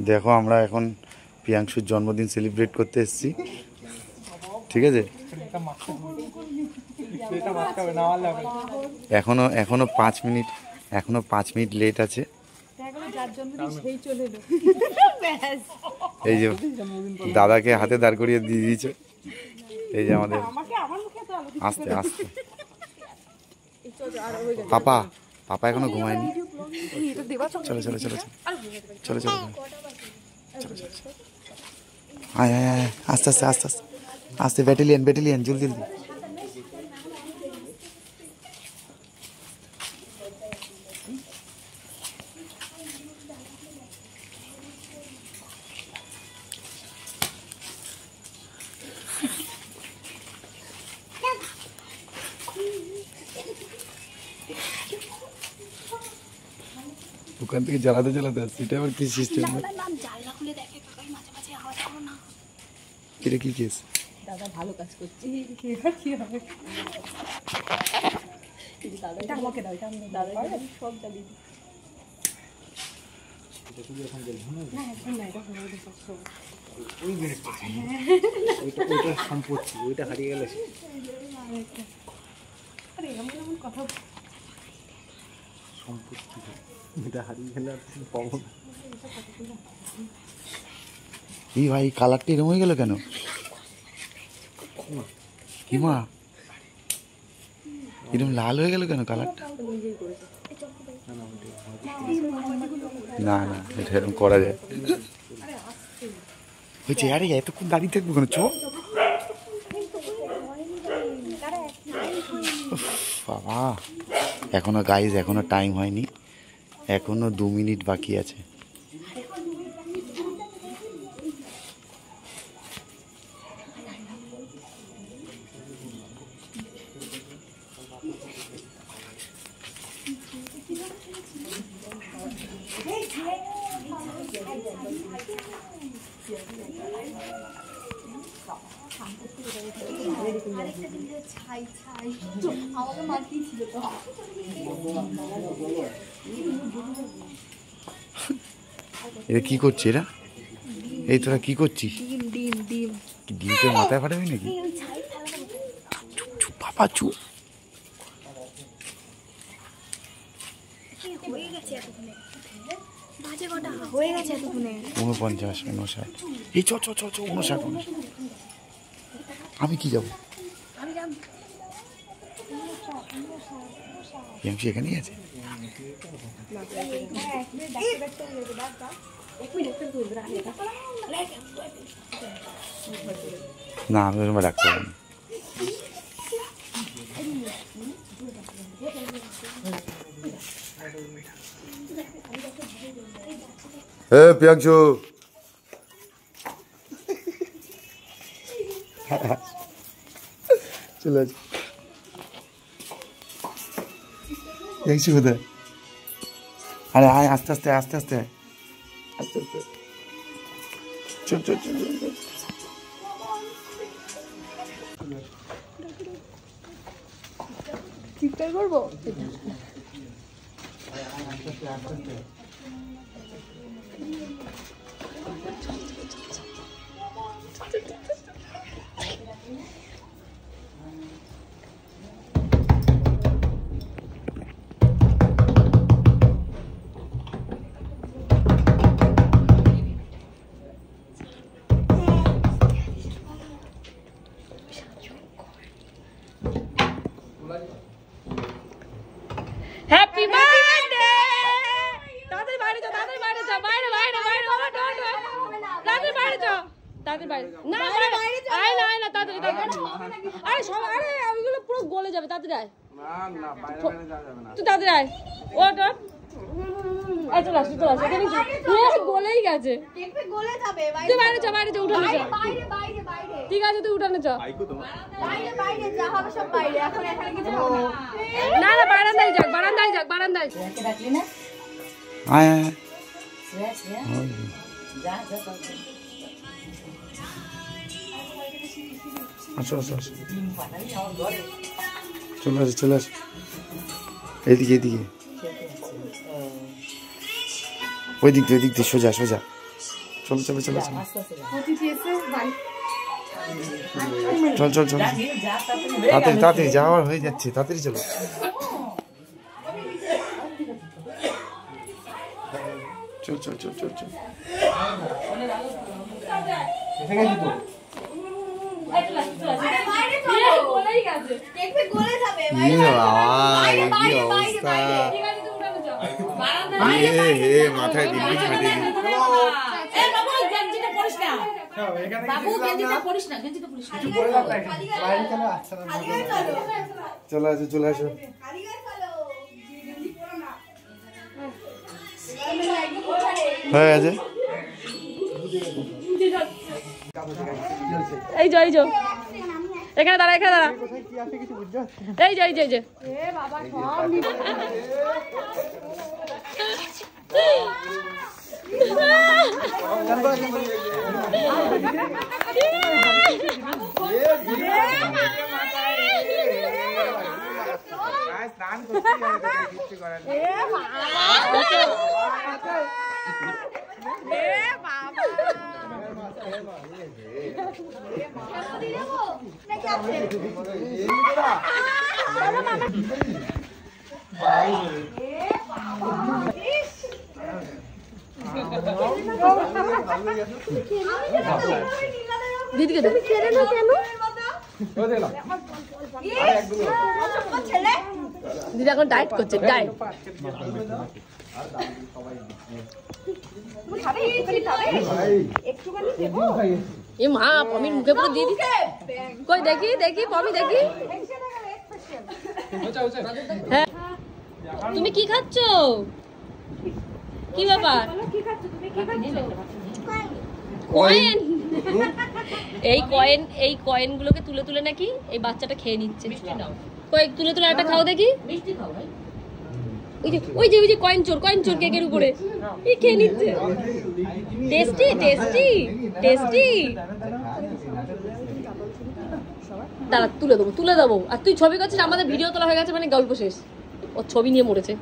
দেখো আমরা এখন প্রিয়াংশুর জন্মদিন সেলিব্রেট করতে এসেছি, ঠিক আছে? এখনো 5 মিনিট লেট আছে। এই যে দাদাকে হাতে দাঁড় করিয়ে দিয়ে দিয়েছে, এই যে আমাদের আস্তে আস্তে পাপা এখনো ঘুমায়নি। চলো চলো চলো চলো চলো চলো চলো আয় আয় আয় আস্তে আস্তে আস্তে আস্তে আস্তে ব্যাটালিয়ান জলদি জলদি। দোকান থেকে জ্বালাতে আসছে, এটা আবার কি সিস্টেম? এটা কি কেস? দাদা ভালো কাজ করছে। কি হবে? দাদা আমাকে দাও, এটা আমি দাদা সব জ্বালিয়ে দিই। ওইটা সম্পত্তি, ওইটা হারিয়ে গেলে কথা সম্পত্তি, এটা হারিয়ে গেলে আর পাবো না। এই ভাই কালারটা এরকম হয়ে গেল কেন? কি মা এরকম লাল হয়ে গেল কেন কালারটা? না না, এটা এরকম করা যায় হয়েছে। আরে এতক্ষণ দাঁড়িয়ে থাকবো কেন? চো বাবা, এখনো গাইজ এখনো টাইম হয়নি, এখনো 2 মিনিট বাকি আছে। এরা কি করছে? এরা এই তোরা কি করছিস? ডিমটা মাথায় ফাটাবি নাকি? চুপ বাবা চুপ। হয়ে গেছে 49, 59, এই চ 59। আমি কি যাবো? এখানেই আছে। না আমি ওরকম রাখতে পারবো না। প্রিয়াংশু চলে আস। প্রিয়াংশু কোথায়? আরে আয় আস্তে আস্তে আস্তে আস্তে আস্তে আস্তে চল চল চল। চিৎকার করবো? Happy birthday! তাদের বাইরে যাও, তাদের বাইরে যাও, বাইরে বাইরে বাইরে বাবা, তাদের বাইরে যাও, তাদের বাইরে না, বাইরে আয় না, আয় না, তাদের আরে সব, আরে ওইগুলো পুরো গলে যাবে, তাদের আয় না না, বাইরে বাইরে যাওয়া যাবে না, তুই তাদের আয়। ওটা আচ্ছা লাস্ট তো লাস্ট এখানে কি গলেই গেছে, কেক পে গলে যাবে, তুই বাইরে যা, বাইরে যা, উঠানে যা, বাইরে বাইরে বাইরে, ঠিক আছে তুই উঠানে যা, বাইরে বাইরে যা হবে সব বাইরে, এখন এখানে কিছু হবে না, না বারান্দায় যাক, বারান্দায় যাক, বারান্দায় কে ডাকলি না? আয় আয় যা যা আসো আসো আসো, চলে আসো চলে আসো, এইদিকে এইদিকে, ওই দিক দিয়ে সোজা সোজা। চলো চলো চলো চলো অতিথি এসে বাড়ি চল চল চল তাড়াতাড়ি তাড়াতাড়ি যাওয়ার হয়ে যাচ্ছে তাড়াতাড়ি চলো চল চল চল চল চল মাথায় দিল্লি ছাড়িয়ে চলে আসো চলে আসো হয়ে গেছে এই যে এখানে দাঁড়া এখানে দাঁড়া এই যে এই যে দিদিকে দিদি এখন ডায়েট করছে ডায়েট এ মা পমির মুখে পুরো দিয়ে দিচ্ছে কই দেখি দেখি পমি দেখি হ্যাঁ তুমি কি খাচ্ছ কি ব্যাপার কয়েন এই কয়েন গুলোকে তুলে তুলে নাকি এই বাচ্চাটা খেয়ে নিচ্ছে কয়েক তুলে তুলে একটা খাও দেখি ওই যে কয়েন চোর কেকের উপরে এই খেয়ে নিচ্ছে টেস্টি টেস্টি টেস্টি দাঁড়া তুলে দেবো আর তুই ছবি করছিস আমাদের ভিডিও তোলা হয়ে গেছে মানে গল্প শেষ ওর ছবি নিয়ে মরেছে